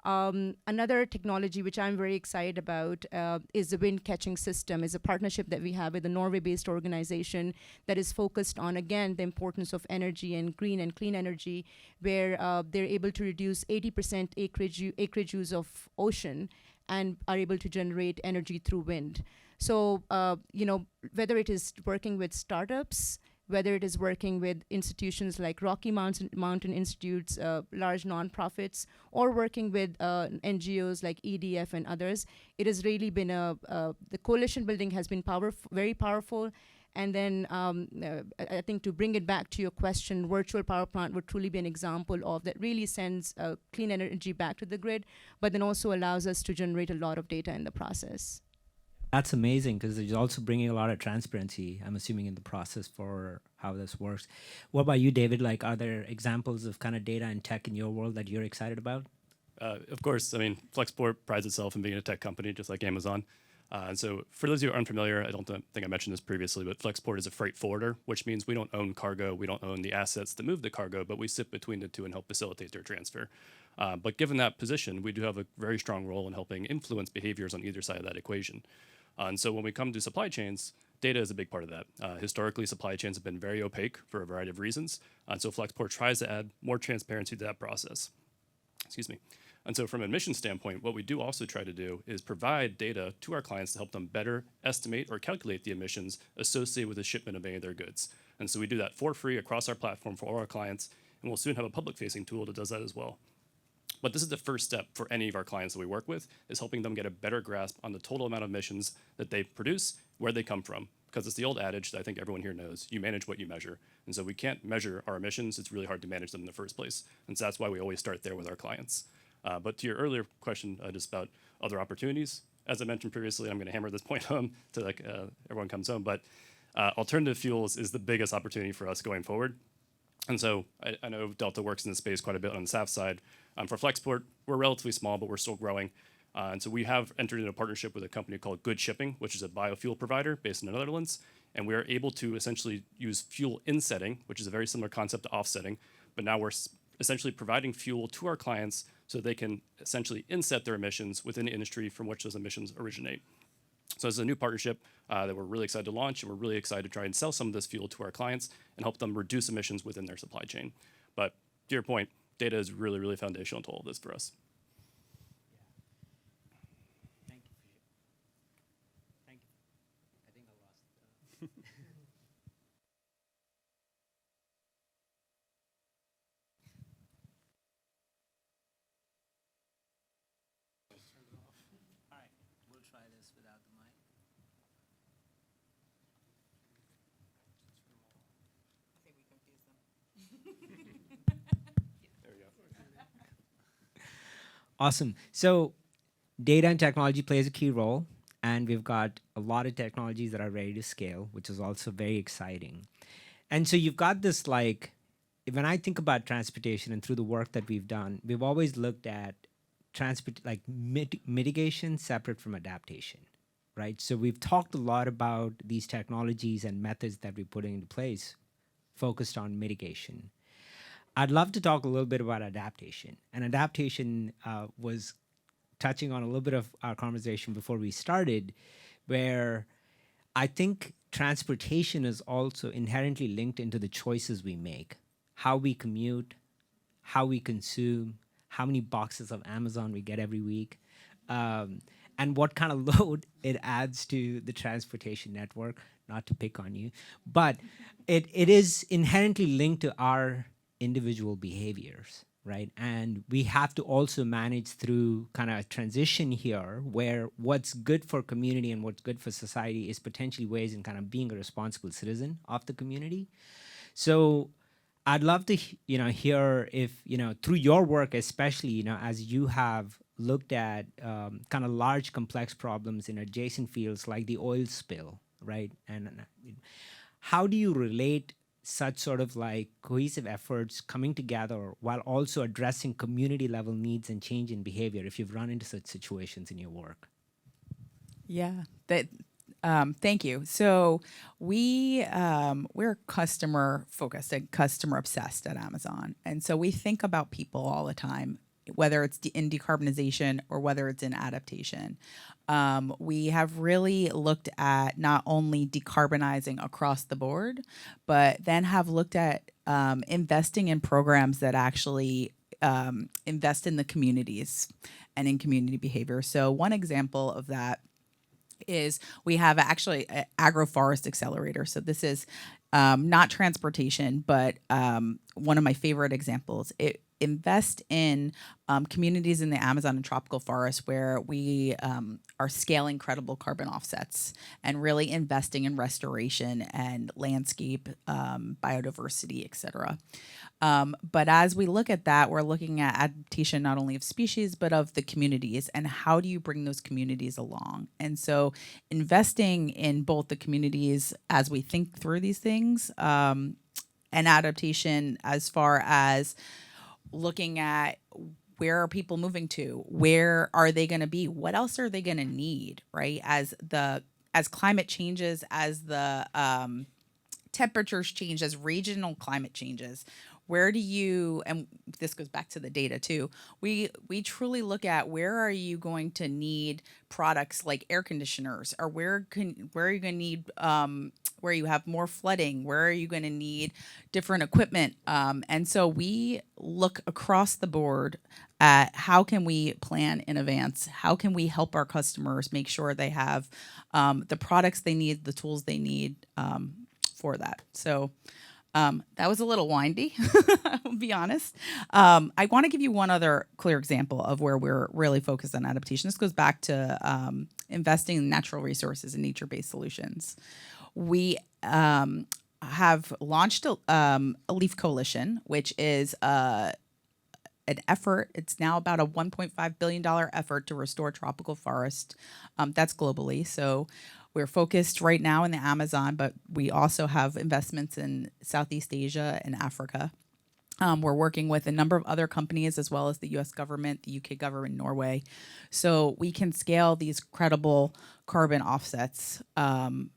Another technology which I'm very excited about is the wind catching system, is a partnership that we have with a Norway-based organization that is focused on, again, the importance of energy and green and clean energy, where they're able to reduce 80% acreage use of ocean and are able to generate energy through wind. So, whether it is working with startups, whether it is working with institutions like Rocky Mountain Institutes, large nonprofits, or working with NGOs like EDF and others, it has really been the coalition building has been very powerful. And then I think, to bring it back to your question, virtual power plant would truly be an example of that really sends clean energy back to the grid, but then also allows us to generate a lot of data in the process. That's amazing, because it's also bringing a lot of transparency, I'm assuming, in the process for how this works. What about you, David? Like, are there examples of kind of data and tech in your world that you're excited about? Of course, I mean, Flexport prides itself in being a tech company, just like Amazon. And so for those of you who are unfamiliar, I don't think I mentioned this previously, but Flexport is a freight forwarder, which means we don't own cargo, we don't own the assets that move the cargo, but we sit between the two and help facilitate their transfer. But given that position, we do have a very strong role in helping influence behaviors on either side of that equation. And so when we come to supply chains, data is a big part of that. Historically, supply chains have been very opaque for a variety of reasons. And so Flexport tries to add more transparency to that process. Excuse me. And so from an emissions standpoint, what we do also try to do is provide data to our clients to help them better estimate or calculate the emissions associated with the shipment of any of their goods. And so we do that for free across our platform for all our clients, and we'll soon have a public-facing tool that does that as well. But this is the first step for any of our clients that we work with, is helping them get a better grasp on the total amount of emissions that they produce, where they come from. Because it's the old adage that I think everyone here knows, you manage what you measure. And so we can't measure our emissions, it's really hard to manage them in the first place. And so that's why we always start there with our clients. But to your earlier question just about other opportunities, as I mentioned previously, I'm going to hammer this point home to like everyone comes home, but alternative fuels is the biggest opportunity for us going forward. And so I know Delta works in this space quite a bit on the SAF side. For Flexport, we're relatively small, but we're still growing. And so we have entered into a partnership with a company called Good Shipping, which is a biofuel provider based in the Netherlands. And we are able to essentially use fuel insetting, which is a very similar concept to offsetting. But now we're essentially providing fuel to our clients so they can essentially inset their emissions within the industry from which those emissions originate. So it's a new partnership that we're really excited to launch, and we're really excited to try and sell some of this fuel to our clients and help them reduce emissions within their supply chain. But to your point, data is really, really foundational to all of this for us. Thank you. Thank you. I think I lost. All right, we'll try this without the mic. I think we confused them. There we go. Awesome. So data and technology plays a key role, and we've got a lot of technologies that are ready to scale, which is also very exciting. And so you've got this, like, when I think about transportation and through the work that we've done, we've always looked at mitigation separate from adaptation, right? So we've talked a lot about these technologies and methods that we're putting into place focused on mitigation. I'd love to talk a little bit about adaptation. And adaptation was touching on a little bit of our conversation before we started, where I think transportation is also inherently linked into the choices we make, how we commute, how we consume, how many boxes of Amazon we get every week, and what kind of load it adds to the transportation network, not to pick on you, but it is inherently linked to our individual behaviors, right? And we have to also manage through kind of a transition here where what's good for community and what's good for society is potentially ways in kind of being a responsible citizen of the community. So I'd love to, hear if, through your work, especially, as you have looked at kind of large complex problems in adjacent fields like the oil spill, right? And how do you relate such sort of like cohesive efforts coming together while also addressing community level needs and change in behavior if you've run into such situations in your work? Yeah, thank you. So we're customer focused and customer obsessed at Amazon, and so we think about people all the time, whether it's in decarbonization or whether it's in adaptation. We have really looked at not only decarbonizing across the board, but then have looked at investing in programs that actually invest in the communities and in community behavior. So one example of that is we have actually an agroforest accelerator. So this is not transportation, but one of my favorite examples. It invest in communities in the Amazon and tropical forest where we are scaling credible carbon offsets and really investing in restoration and landscape, biodiversity, et cetera. But as we look at that, we're looking at adaptation not only of species, but of the communities and how do you bring those communities along? And so investing in both the communities as we think through these things and adaptation as far as looking at where are people moving to, where are they going to be, what else are they going to need, right? As climate changes, as the temperatures change, as regional climate changes, where do you, and this goes back to the data too, we truly look at where are you going to need products like air conditioners, or where are you going to need where you have more flooding, where are you going to need different equipment, and so we look across the board at how can we plan in advance, how can we help our customers make sure they have the products they need, the tools they need for that. So that was a little windy, I'll be honest. I want to give you one other clear example of where we're really focused on adaptation. This goes back to investing in natural resources and nature-based solutions. We have launched a Leaf Coalition, which is an effort. It's now about a $1.5 billion effort to restore tropical forest. That's globally. So we're focused right now in the Amazon, but we also have investments in Southeast Asia and Africa. We're working with a number of other companies as well as the US government, the UK government, Norway. So we can scale these credible carbon offsets and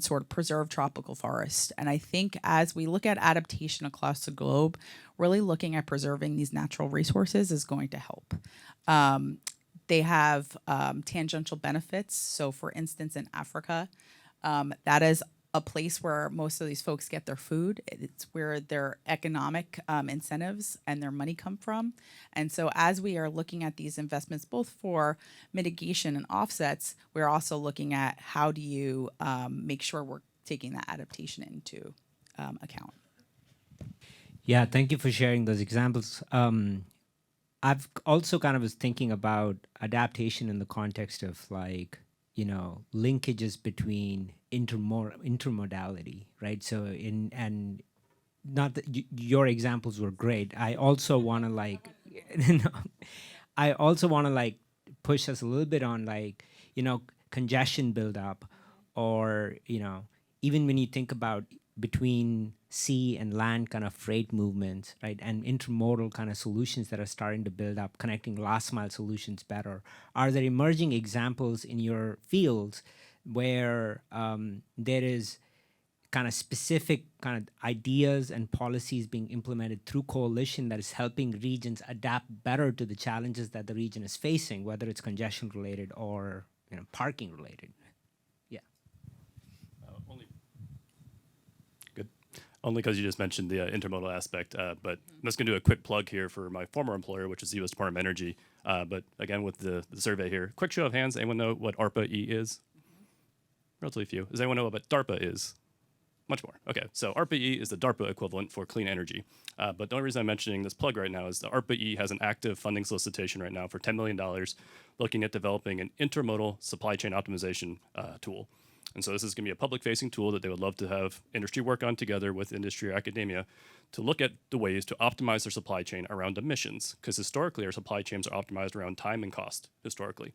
sort of preserve tropical forests. And I think as we look at adaptation across the globe, really looking at preserving these natural resources is going to help. They have tangential benefits. So for instance, in Africa, that is a place where most of these folks get their food. It's where their economic incentives and their money come from. And so as we are looking at these investments, both for mitigation and offsets, we're also looking at how do you make sure we're taking that adaptation into account. Yeah, thank you for sharing those examples. I've also kind of was thinking about adaptation in the context of like, you know, linkages between intermodality, right? So and not that your examples were great. I also want to like, I also want to like push us a little bit on like, you know, congestion buildup, or you know, even when you think about between sea and land kind of freight movements, right, and intermodal kind of solutions that are starting to build up, connecting last mile solutions better. Are there emerging examples in your fields where there is kind of specific kind of ideas and policies being implemented through coalition that is helping regions adapt better to the challenges that the region is facing, whether it's congestion related or, you know, parking related? Yeah. Only because you just mentioned the intermodal aspect, but I'm just going to do a quick plug here for my former employer, which is the U.S. Department of Energy. But again, with the survey here, quick show of hands, anyone know what ARPA-E is? Relatively few. Does anyone know what DARPA is? Much more. Okay, so ARPA-E is the DARPA equivalent for clean energy. But the only reason I'm mentioning this plug right now is the ARPA-E has an active funding solicitation right now for $10 million looking at developing an intermodal supply chain optimization tool. And so this is going to be a public-facing tool that they would love to have industry work on together with industry or academia to look at the ways to optimize their supply chain around emissions, because historically our supply chains are optimized around time and cost historically.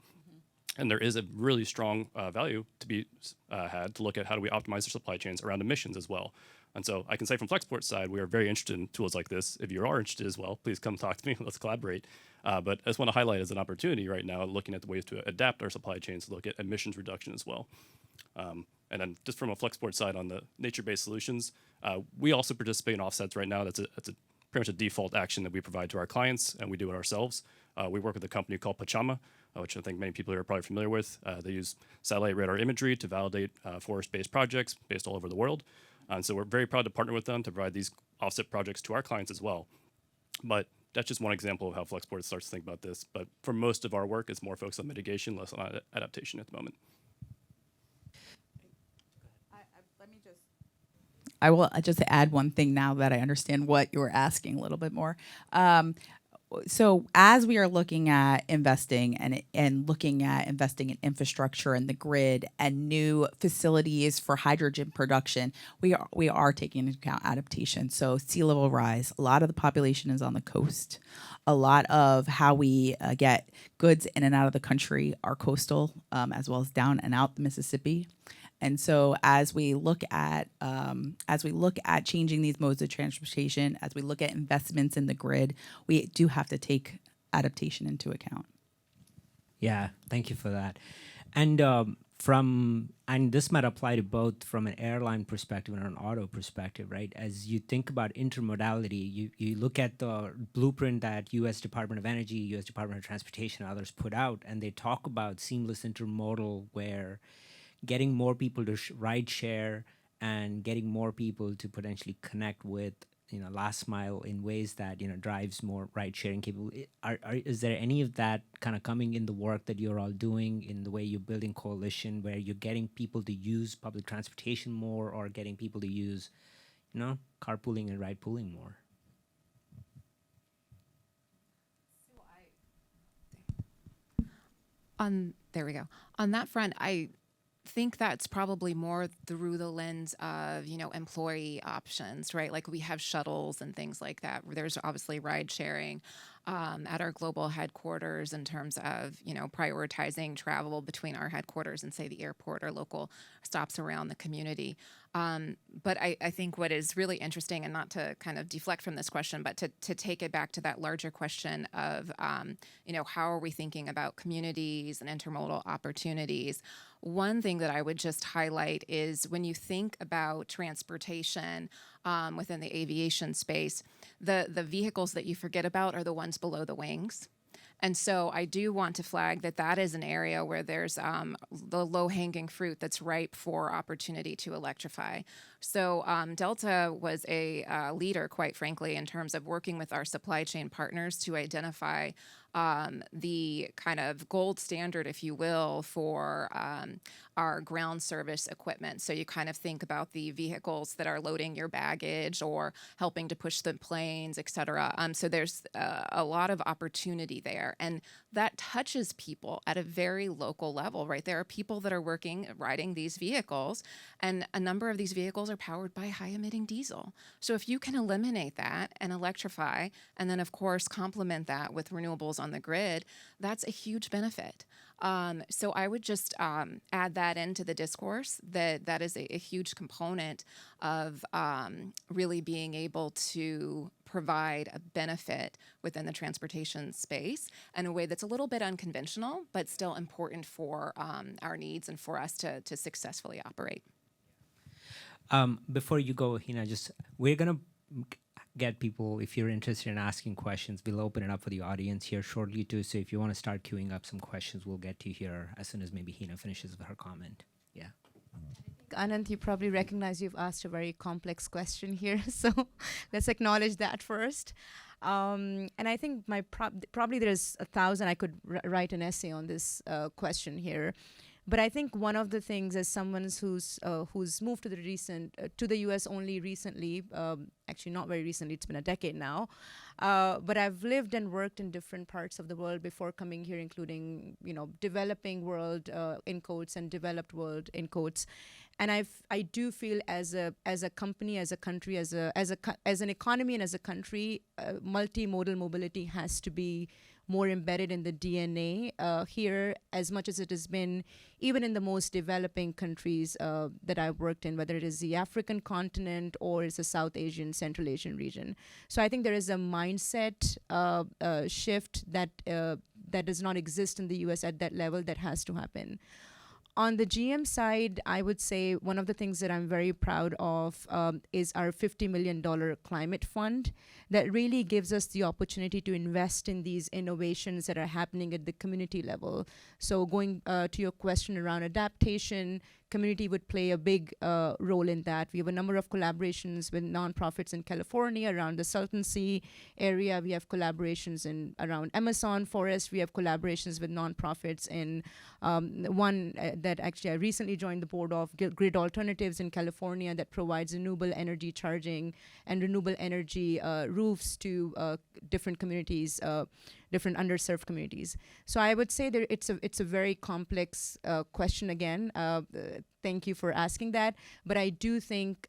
And there is a really strong value to be had to look at how do we optimize our supply chains around emissions as well. And so I can say from Flexport's side, we are very interested in tools like this. If you are interested as well, please come talk to me. Let's collaborate. But I just want to highlight as an opportunity right now, looking at the ways to adapt our supply chains to look at emissions reduction as well. And then just from a Flexport side on the nature-based solutions, we also participate in offsets right now. That's pretty much a default action that we provide to our clients, and we do it ourselves. We work with a company called Pachama, which I think many people here are probably familiar with. They use satellite radar imagery to validate forest-based projects based all over the world. And so we're very proud to partner with them to provide these offset projects to our clients as well. But that's just one example of how Flexport starts to think about this. But for most of our work, it's more focused on mitigation, less on adaptation at the moment. I will just add one thing now that I understand what you were asking a little bit more. So as we are looking at investing and looking at investing in infrastructure and the grid and new facilities for hydrogen production, we are taking into account adaptation. So sea level rise, a lot of the population is on the coast. A lot of how we get goods in and out of the country are coastal, as well as down and out the Mississippi. And so as we look at changing these modes of transportation, as we look at investments in the grid, we do have to take adaptation into account. Yeah, thank you for that. And and this might apply to both from an airline perspective and an auto perspective, right? As you think about intermodality, you look at the blueprint that U.S. Department of Energy, U.S. Department of Transportation, and others put out, and they talk about seamless intermodal, where getting more people to ride share and getting more people to potentially connect with, you know, last mile in ways that, you know, drives more ride sharing capability. Is there any of that kind of coming in the work that you're all doing, in the way you're building coalition, where you're getting people to use public transportation more, or getting people to use, you know, carpooling and ride pooling more? There we go. On that front, I think that's probably more through the lens of, employee options, right? Like we have shuttles and things like that. There's obviously ride sharing at our global headquarters in terms of, prioritizing travel between our headquarters and say the airport or local stops around the community. But I think what is really interesting, and not to kind of deflect from this question, but to take it back to that larger question of, how are we thinking about communities and intermodal opportunities? One thing that I would just highlight is when you think about transportation within the aviation space, the vehicles that you forget about are the ones below the wings. And so I do want to flag that is an area where there's the low-hanging fruit that's ripe for opportunity to electrify. So Delta was a leader, quite frankly, in terms of working with our supply chain partners to identify the kind of gold standard, if you will, for our ground service equipment. So you kind of think about the vehicles that are loading your baggage or helping to push the planes, et cetera. So there's a lot of opportunity there. And that touches people at a very local level, right? There are people that are riding these vehicles, and a number of these vehicles are powered by high-emitting diesel. So if you can eliminate that and electrify, and then, of course, complement that with renewables on the grid, that's a huge benefit. So I would just add that into the discourse, that is a huge component of really being able to provide a benefit within the transportation space in a way that's a little bit unconventional, but still important for our needs and for us to successfully operate. Before you go, Hina, we're going to get people, if you're interested in asking questions, we'll open it up for the audience here shortly too. So if you want to start queuing up some questions, we'll get to you here as soon as maybe Hina finishes with her comment. Yeah. Anant, you probably recognize you've asked a very complex question here, so let's acknowledge that first. And I think probably there's 1,000, I could write an essay on this question here. But I think one of the things, as someone who's moved to the U.S. only recently, actually not very recently, it's been a decade now, but I've lived and worked in different parts of the world before coming here, including developing world in quotes and developed world in quotes, and I do feel as a company, as a country, as an economy, and as a country, multimodal mobility has to be more embedded in the DNA here, as much as it has been even in the most developing countries that I've worked in, whether it is the African continent or it's the South Asian, Central Asian region. So I think there is a mindset shift that does not exist in the US at that level that has to happen. On the GM side, I would say one of the things that I'm very proud of is our $50 million climate fund that really gives us the opportunity to invest in these innovations that are happening at the community level. So going to your question around adaptation, community would play a big role in that. We have a number of collaborations with nonprofits in California around the Salton Sea area. We have collaborations around Amazon forest. We have collaborations with nonprofits in one that actually I recently joined the board of, Grid Alternatives in California, that provides renewable energy charging and renewable energy roofs to different communities, different underserved communities. So I would say that it's a very complex question again. Thank you for asking that. But I do think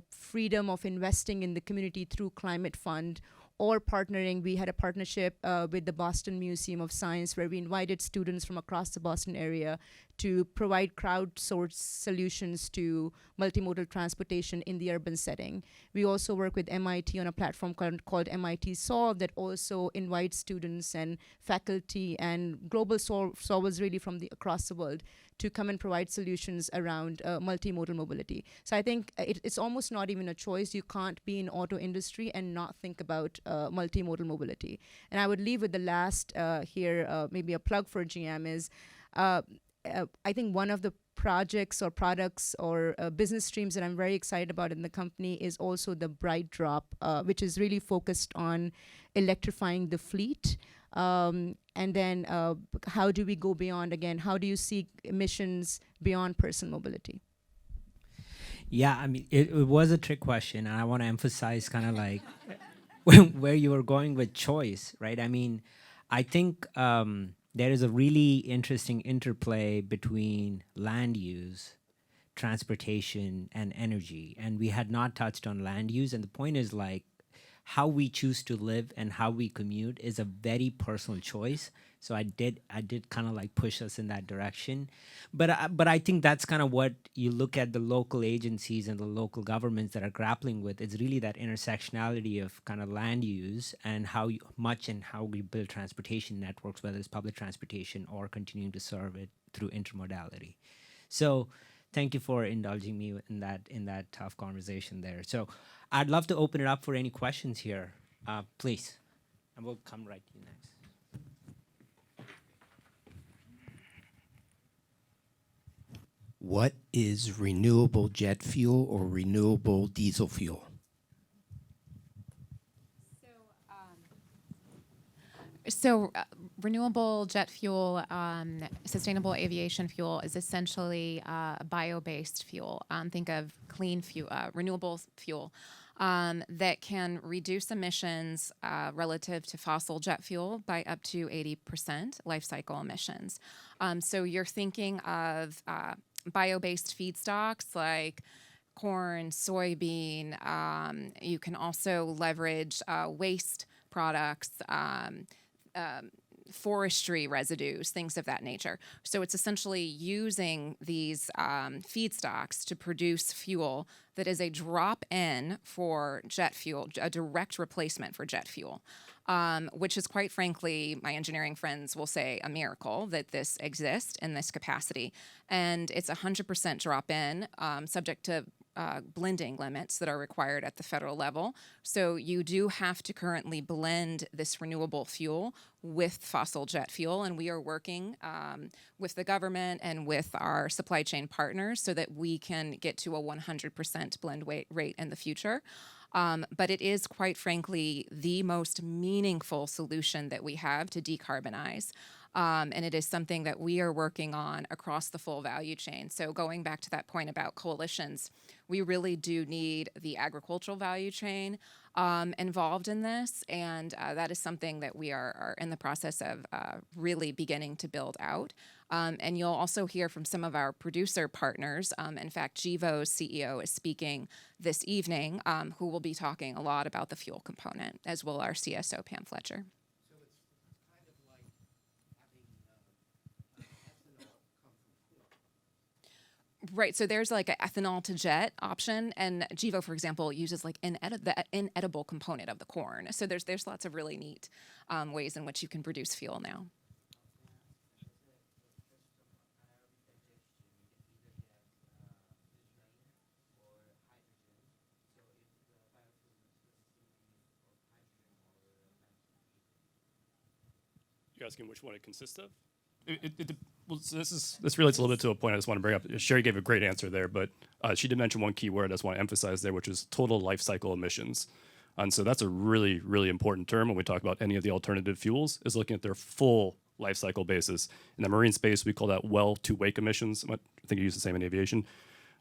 freedom of investing in the community through climate fund or partnering. We had a partnership with the Boston Museum of Science where we invited students from across the Boston area to provide crowdsourced solutions to multimodal transportation in the urban setting. We also work with MIT on a platform called MIT Solve that also invites students and faculty and global solvers really from across the world to come and provide solutions around multimodal mobility. So I think it's almost not even a choice. You can't be in auto industry and not think about multimodal mobility. And I would leave with the last here, maybe a plug for GM is, I think one of the projects or products or business streams that I'm very excited about in the company is also the Bright Drop, which is really focused on electrifying the fleet. And then how do we go beyond, again, how do you see emissions beyond personal mobility? Yeah, I mean, it was a trick question, and I want to emphasize kind of like where you were going with choice, right? I mean, I think there is a really interesting interplay between land use, transportation, and energy. And we had not touched on land use. And the point is, like, how we choose to live and how we commute is a very personal choice. So I did kind of like push us in that direction, but I think that's kind of what you look at the local agencies and the local governments that are grappling with. It's really that intersectionality of kind of land use and much and how we build transportation networks, whether it's public transportation or continuing to serve it through intermodality. So thank you for indulging me in that tough conversation there. So I'd love to open it up for any questions here, please, and we'll come right to you next. What is renewable jet fuel or renewable diesel fuel? So renewable jet fuel, sustainable aviation fuel is essentially a bio-based fuel. Think of clean fuel, renewable fuel that can reduce emissions relative to fossil jet fuel by up to 80% life cycle emissions. So you're thinking of bio-based feedstocks like corn, soybean. You can also leverage waste products, forestry residues, things of that nature. So it's essentially using these feedstocks to produce fuel that is a drop-in for jet fuel, a direct replacement for jet fuel, which is quite frankly, my engineering friends will say, a miracle that this exists in this capacity. And it's 100% drop-in, subject to blending limits that are required at the federal level. So you do have to currently blend this renewable fuel with fossil jet fuel, and we are working with the government and with our supply chain partners so that we can get to a 100% blend rate in the future. But it is, quite frankly, the most meaningful solution that we have to decarbonize. And it is something that we are working on across the full value chain. So going back to that point about coalitions, we really do need the agricultural value chain involved in this. And that is something that we are in the process of really beginning to build out. And you'll also hear from some of our producer partners. In fact, Gevo's CEO is speaking this evening, who will be talking a lot about the fuel component, as will our CSO, Pam Fletcher. Right, so there's like an ethanol to jet option, and Gevo, for example, uses like the inedible component of the corn. So there's lots of really neat ways in which you can produce fuel now. You're asking which one it consists of? Well, so this relates a little bit to a point I just want to bring up. Cherie gave a great answer there, but she did mention one key word I just want to emphasize there, which is total life cycle emissions. And so that's a really, really important term when we talk about any of the alternative fuels, is looking at their full life cycle basis. In the marine space, we call that well-to-wake emissions. I think you use the same in aviation.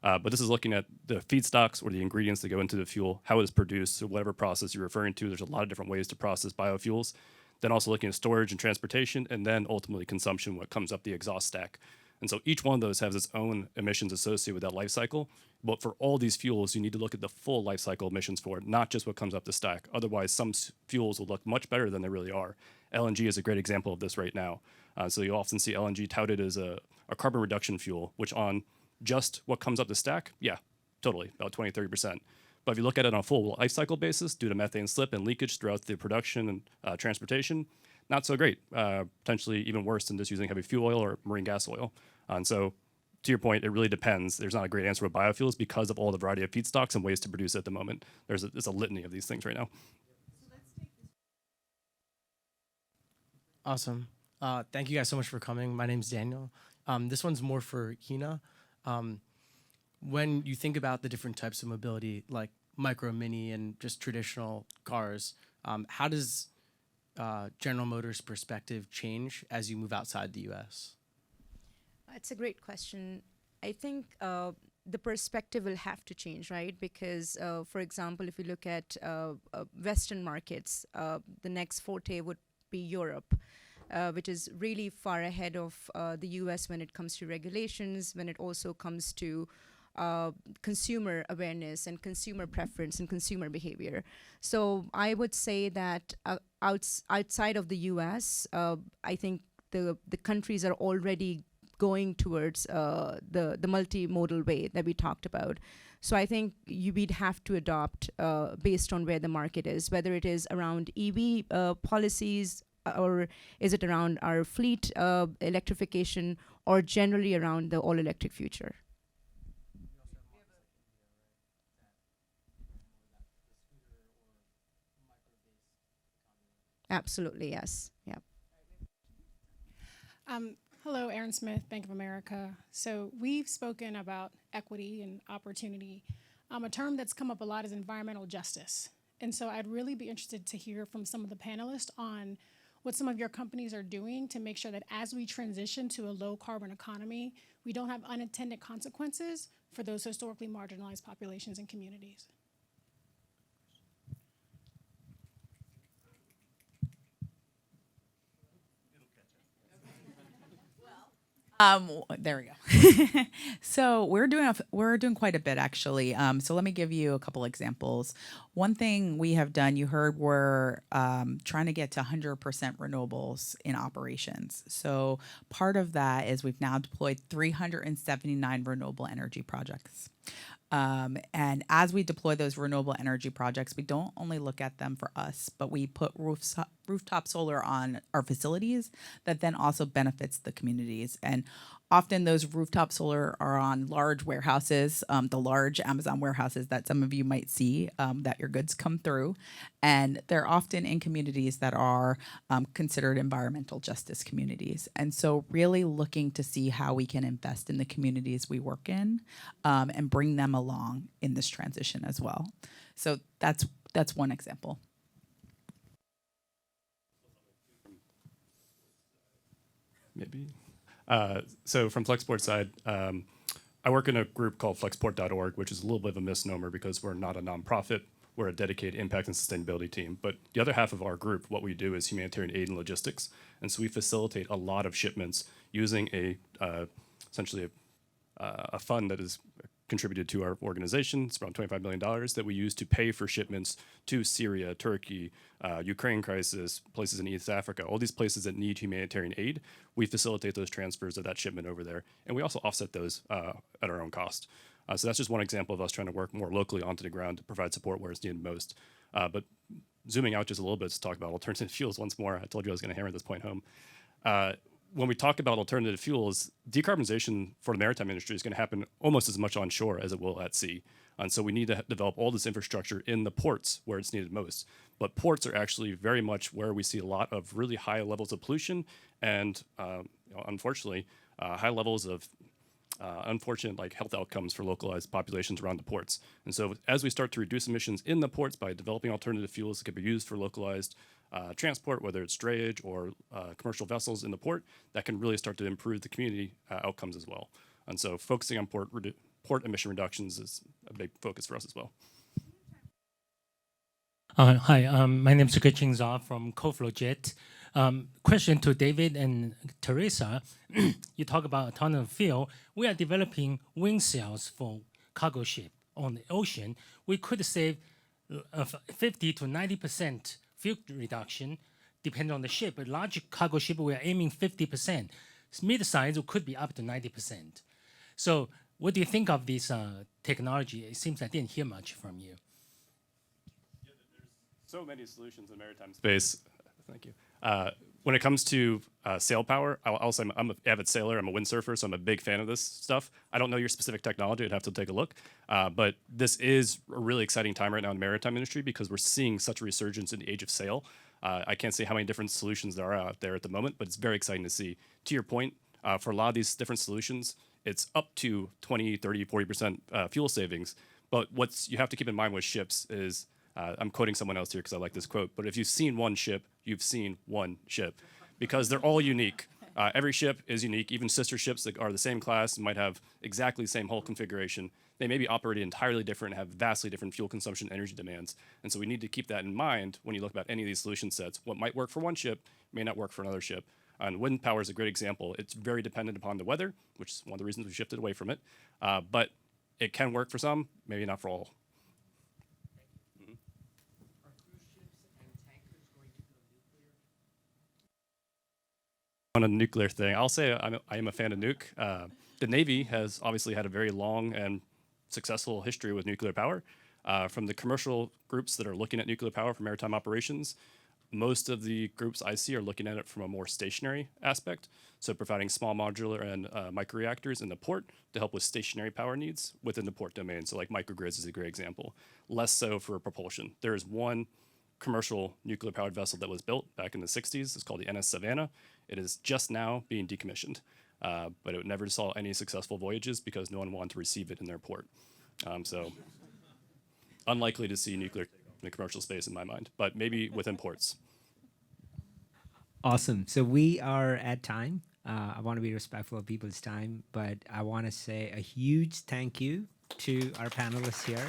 But this is looking at the feedstocks or the ingredients that go into the fuel, how it is produced, so whatever process you're referring to. There's a lot of different ways to process biofuels. Then also looking at storage and transportation, and then ultimately consumption, what comes up the exhaust stack. And so each one of those has its own emissions associated with that life cycle. But for all these fuels, you need to look at the full life cycle emissions for it, not just what comes up the stack. Otherwise, some fuels will look much better than they really are. LNG is a great example of this right now. So you often see LNG touted as a carbon reduction fuel, which on just what comes up the stack, yeah, totally, about 20, 30%. But if you look at it on a full life cycle basis, due to methane slip and leakage throughout the production and transportation, not so great. Potentially even worse than just using heavy fuel oil or marine gas oil. And so, to your point, it really depends. There's not a great answer with biofuels because of all the variety of feedstocks and ways to produce it at the moment. It's a litany of these things right now. Awesome. Thank you guys so much for coming. My name's Daniel. This one's more for Hina. When you think about the different types of mobility, like micro, mini, and just traditional cars, how does General Motors' perspective change as you move outside the U.S.? It's a great question. I think the perspective will have to change, right? Because, for example, if you look at Western markets, the next forte would be Europe. which is really far ahead of the US when it comes to regulations, when it also comes to consumer awareness and consumer preference and consumer behavior. So I would say that outside of the US, I think the countries are already going towards the multimodal way that we talked about. So I think we'd have to adopt based on where the market is, whether it is around EV policies, or is it around our fleet electrification, or generally around the all-electric future. Absolutely, yes. Yeah. Hello, Aaron Smith, Bank of America. So we've spoken about equity and opportunity. A term that's come up a lot is environmental justice. And so I'd really be interested to hear from some of the panelists on what some of your companies are doing to make sure that as we transition to a low carbon economy, we don't have unintended consequences for those historically marginalized populations and communities. There we go. So we're doing quite a bit actually. So let me give you a couple examples. One thing we have done, you heard, we're trying to get to 100% renewables in operations. So part of that is we've now deployed 379 renewable energy projects. And as we deploy those renewable energy projects, we don't only look at them for us, but we put rooftop solar on our facilities that then also benefits the communities. And often those rooftop solar are on large warehouses, the large Amazon warehouses that some of you might see that your goods come through. And they're often in communities that are considered environmental justice communities. And so really looking to see how we can invest in the communities we work in and bring them along in this transition as well. So that's one example. Maybe. So from Flexport's side, I work in a group called flexport.org, which is a little bit of a misnomer because we're not a nonprofit. We're a dedicated impact and sustainability team. But the other half of our group, what we do is humanitarian aid and logistics. And so we facilitate a lot of shipments using essentially a fund that is contributed to our organization. It's around $25 million that we use to pay for shipments to Syria, Turkey, Ukraine crisis, places in East Africa, all these places that need humanitarian aid. We facilitate those transfers of that shipment over there. And we also offset those at our own cost. So that's just one example of us trying to work more locally onto the ground to provide support where it's needed most. But zooming out just a little bit to talk about alternative fuels once more, I told you I was going to hammer this point home. When we talk about alternative fuels, decarbonization for the maritime industry is going to happen almost as much on shore as it will at sea. And so we need to develop all this infrastructure in the ports where it's needed most. But ports are actually very much where we see a lot of really high levels of pollution and, unfortunately, high levels of unfortunate health outcomes for localized populations around the ports. And so as we start to reduce emissions in the ports by developing alternative fuels that can be used for localized transport, whether it's drayage or commercial vessels in the port, that can really start to improve the community outcomes as well. And so focusing on port emission reductions is a big focus for us as well. Hi, my name is Geching Zha from CoFlowJet. Question to David and Teresa. You talk about autonomous fuel. We are developing wind cells for cargo ship on the ocean. We could save 50 to 90% fuel reduction, depending on the ship. A large cargo ship, we are aiming 50%. Mid-size could be up to 90%. So what do you think of this technology? It seems I didn't hear much from you. Yeah, there's so many solutions in the maritime space. Thank you. When it comes to sail power, I'll say I'm an avid sailor. I'm a windsurfer, so I'm a big fan of this stuff. I don't know your specific technology. I'd have to take a look. But this is a really exciting time right now in the maritime industry because we're seeing such a resurgence in the age of sail. I can't say how many different solutions there are out there at the moment, but it's very exciting to see. To your point, for a lot of these different solutions, it's up to 20, 30, 40% fuel savings. But what you have to keep in mind with ships is, I'm quoting someone else here because I like this quote, but if you've seen one ship, you've seen one ship because they're all unique. Every ship is unique. Even sister ships that are the same class might have exactly the same hull configuration. They may be operated entirely different and have vastly different fuel consumption and energy demands. And so we need to keep that in mind when you look about any of these solution sets. What might work for one ship may not work for another ship. And wind power is a great example. It's very dependent upon the weather, which is one of the reasons we shifted away from it. But it can work for some, maybe not for all. On a nuclear thing, I'll say I am a fan of nuke. The Navy has obviously had a very long and successful history with nuclear power. From the commercial groups that are looking at nuclear power for maritime operations, most of the groups I see are looking at it from a more stationary aspect, so providing small modular and microreactors in the port to help with stationary power needs within the port domain. So like microgrids is a great example. Less so for propulsion. There is one commercial nuclear powered vessel that was built back in the 60s. It's called the NS Savannah. It is just now being decommissioned, but it never saw any successful voyages because no one wanted to receive it in their port. So unlikely to see nuclear in the commercial space in my mind, but maybe within ports. Awesome. So we are at time. I want to be respectful of people's time, but I want to say a huge thank you to our panelists here.